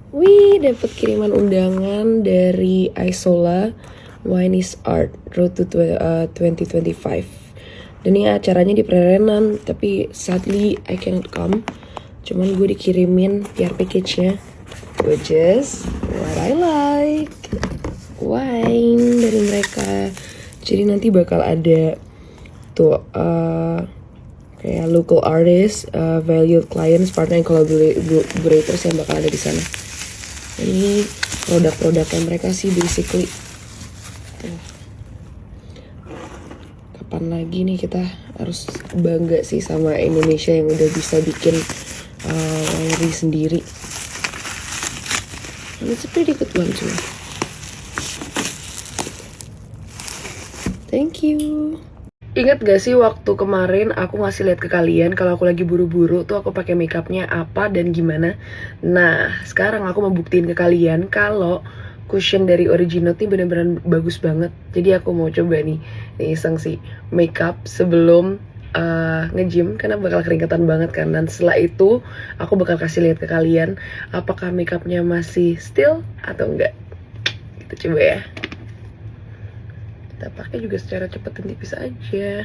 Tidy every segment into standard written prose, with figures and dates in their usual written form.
Wih, dapat kiriman undangan dari Isola Wine is Art Road to 2025. Dan ini acaranya di Prerenan, tapi sadly I cannot come. Cuman gue dikirimin PR package-nya, which is what I like. Wine dari mereka. Jadi nanti bakal ada tuh kayak local artist, valued clients, partner, and collaborators yang bakal ada di sana. Ini produk-produknya mereka sih basically. Kapan lagi nih kita harus bangga sih sama Indonesia yang udah bisa bikin winery sendiri. And it's a pretty good one too. Thank you. Ingat gak sih waktu kemarin aku ngasih lihat ke kalian kalau aku lagi buru-buru tuh aku pakai makeupnya apa dan gimana? Nah, sekarang aku mau buktiin ke kalian kalau cushion dari Origino tuh bener-bener bagus banget. Jadi aku mau coba nih iseng sih makeup sebelum nge-gym karena bakal keringetan banget kan. Dan setelah itu aku bakal kasih lihat ke kalian apakah makeupnya masih still atau enggak. Kita coba ya. Kita pakai juga secara cepat dan tipis aja.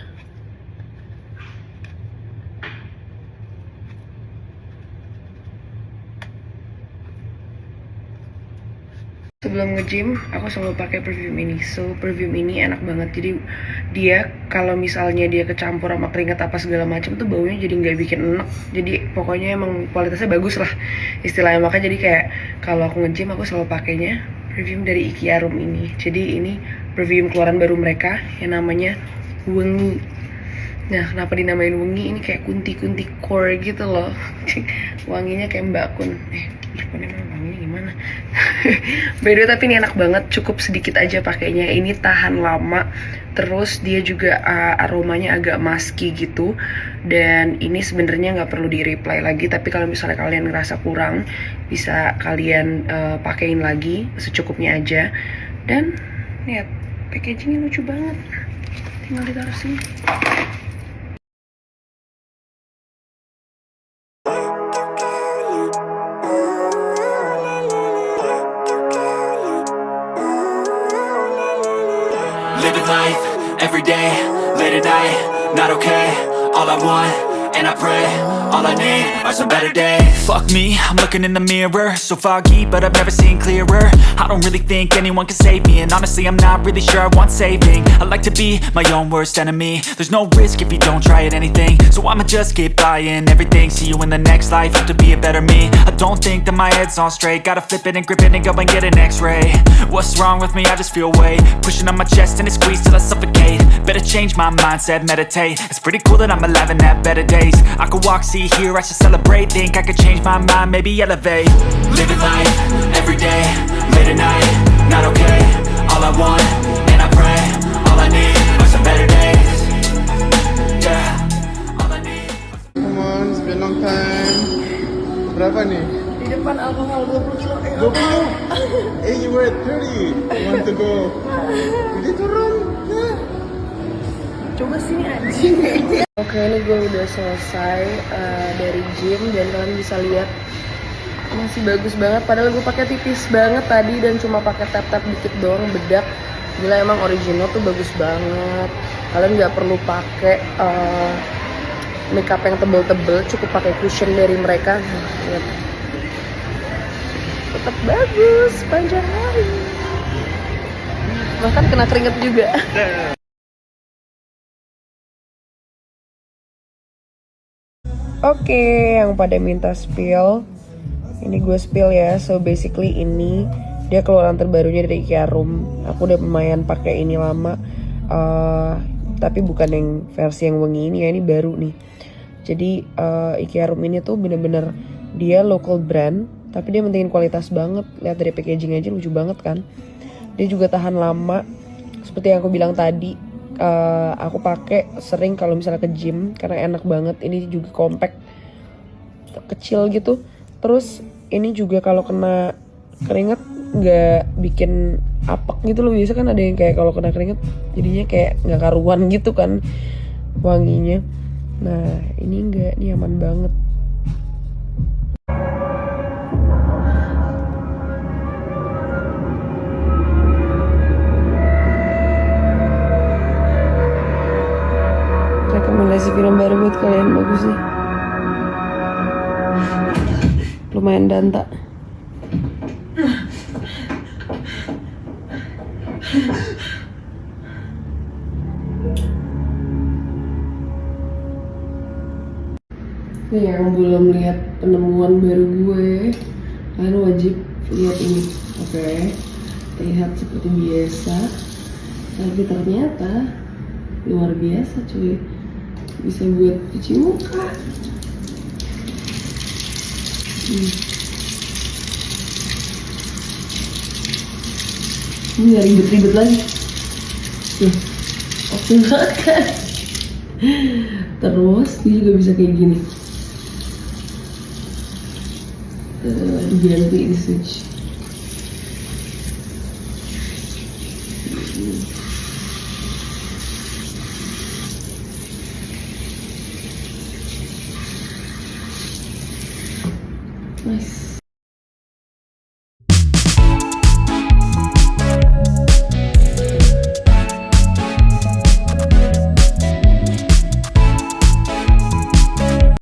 Sebelum nge-gym, aku selalu pakai perfume ini. So, perfume ini enak banget. Jadi dia kalau misalnya dia kecampur sama keringat apa segala macam tuh baunya jadi nggak bikin enak. Jadi pokoknya emang kualitasnya bagus lah istilahnya. Makanya jadi kayak kalau aku nge-gym aku selalu pakainya perfume dari Ikiarum ini. Jadi ini perfume keluaran baru mereka yang namanya Wengi. Nah, kenapa dinamain Wengi? Ini kayak kunti-kunti core gitu loh. Wanginya kayak Mbak Kun. Teleponnya memang wanginya gimana? By the way, tapi ini enak banget. Cukup sedikit aja pakainya. Ini tahan lama. Terus dia juga aromanya agak musky gitu. Dan ini sebenarnya nggak perlu di-reapply lagi. Tapi kalau misalnya kalian ngerasa kurang, bisa kalian pakein lagi secukupnya aja. Dan lihat, packagingnya lucu banget. Tinggal ditaruh sini. Living life, everyday, late at night, not okay. All I want, and I pray, all I need are some better days. Fuck me, I'm looking in the mirror, so foggy, but I've never seen clearer. I don't really think anyone can save me, and honestly I'm not really sure I want saving. I like to be my own worst enemy. There's no risk if you don't try at anything, so I'ma just keep buying everything. See you in the next life, have to be a better me. I don't think that my head's on straight, gotta flip it and grip it and go and get an x-ray. What's wrong with me? I just feel weight pushing on my chest and it squeezes till I suffocate. Better change my mindset, meditate. It's pretty cool that I'm alive and have better days. I could walk, see, hear, I should celebrate. Think I could change my mind, maybe elevate. Living life, everyday, late at night, not okay. All I want, and I pray, all I need are some better days. Yeah, all I need. Come on, it's been a long time. Berapa nih? Di depan alkohol 20 kilo. 20? You were at 30. You want to go? Jadi turun. Coba sini anjing. Oke, ini gue udah selesai dari gym dan kalian bisa lihat masih bagus banget. Padahal gue pakai tipis banget tadi dan cuma pakai tap-tap dikit doang bedak. Gila emang Origino tuh bagus banget. Kalian nggak perlu pakai makeup yang tebel-tebel, cukup pakai cushion dari mereka. Lihat. Tetap bagus panjang hari. Bahkan kena keringet juga. Oke, yang pada minta spill, ini gue spill ya. So basically ini dia keluaran terbarunya dari Ikiarum. Aku udah lumayan pakai ini lama, tapi bukan yang versi yang wangi ini ya, ini baru nih. Jadi Ikiarum ini tuh bener-bener dia local brand, tapi dia mentingin kualitas banget. Lihat dari packaging aja lucu banget kan. Dia juga tahan lama, seperti yang aku bilang tadi. Aku pakai sering kalau misalnya ke gym karena enak banget. Ini juga compact, kecil gitu. Terus ini juga kalau kena keringat nggak bikin apek gitu loh. Biasa kan ada yang kayak kalau kena keringat jadinya kayak nggak karuan gitu kan wanginya. Nah ini nggak, ini aman banget. bagus sih. Lumayan danta. Nih yang belum lihat penemuan baru gue, kalian wajib lihat ini. Oke, terlihat seperti biasa, tapi ternyata luar biasa cuy. Bisa buat cuci muka. Ini gak ribet-ribet lagi. Oke banget kan. Terus dia juga bisa kayak gini. Diganti di switch. Nice.